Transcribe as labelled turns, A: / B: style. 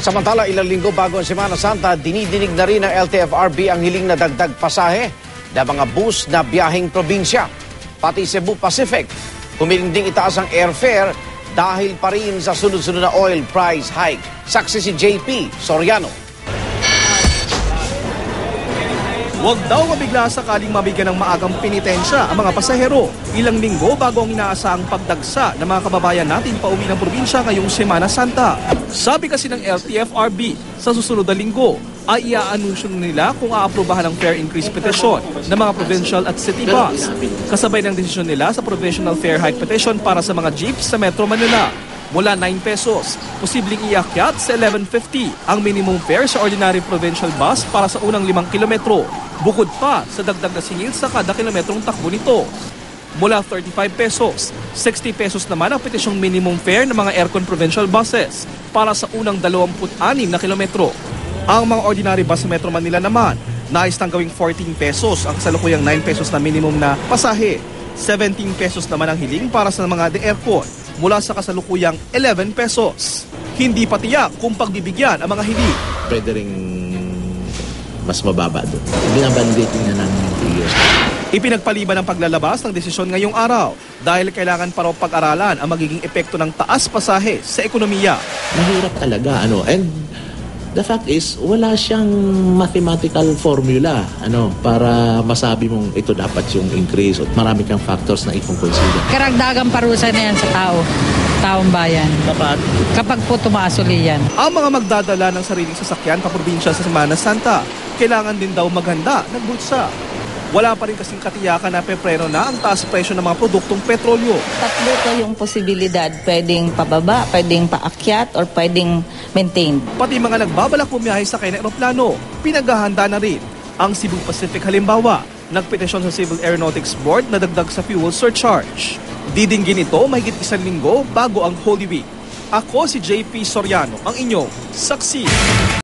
A: Samantala, ilang linggo bago ang Semana Santa, dinidinig na rin ng LTFRB ang hiling na dagdag pasahe na mga bus na biyaheng probinsya. Pati Cebu Pacific, humiling ding itaas ang airfare dahil pa rin sa sunod-sunod na oil price hike. Saksi si JP Soriano.
B: Huwag daw mabigla sakaling mabigyan ng maagang penitensya ang mga pasahero. Ilang linggo bago ang inaasahang pagdagsa ng mga kababayan natin pauwi ng probinsya ngayong Semana Santa. Sabi kasi ng LTFRB, sa susunod na linggo ay iaanunsyo nila kung aaprubahan ang fare increase petition ng mga provincial at city bus. Kasabay ng desisyon nila sa provisional fare hike petition para sa mga jeeps sa Metro Manila. Mula 9 pesos, posibleng iakyat sa 11.50 ang minimum fare sa ordinary provincial bus para sa unang 5 kilometro. Bukod pa sa dagdag na singil sa kada kilometrong takbo nito. Mula 35 pesos, 60 pesos naman ang petisyong minimum fare ng mga aircon provincial buses para sa unang 26 na kilometro. Ang mga ordinary bus sa Metro Manila naman, nais nang gawing 14 pesos ang kasalukuyang 9 pesos na minimum na pasahe. 17 pesos naman ang hiling para sa mga de-aircon mula sa kasalukuyang 11 pesos. Hindi pa tiyak kung pagbibigyan ang mga hiling.
C: Pwede ring mas mababa doon. Binabanditin na namin yung figures.
B: Ipinagpaliban ang paglalabas ng desisyon ngayong araw dahil kailangan pa raw pag-aralan ang magiging epekto ng taas pasahe sa ekonomiya.
C: Mahirap talaga. And the fact is, wala siyang mathematical formula para masabi mong ito dapat yung increase at marami kang factors na i-consider.
D: Karagdagang parusa na yan sa taong bayan. Kapag po tumaas uli yan.
B: Ang mga magdadala ng sariling sasakyan pa probinsya sa Semana Santa, kailangan din daw maghanda ng bulsa. Wala pa rin kasing katiyakan na pepreno na ang taas presyo ng mga produktong petrolyo.
E: Tatlo to yung posibilidad. Pwedeng pababa, pwedeng paakyat, or pwedeng maintain.
B: Pati mga nagbabalak bumiyahe sa kanya eroplano, pinaghahanda na rin. Ang Cebu Pacific halimbawa, nagpetisyon sa Civil Aeronautics Board na dagdag sa fuel surcharge. Didinggin ito mahigit 1 linggo bago ang Holy Week. Ako si JP Soriano, ang inyong saksi.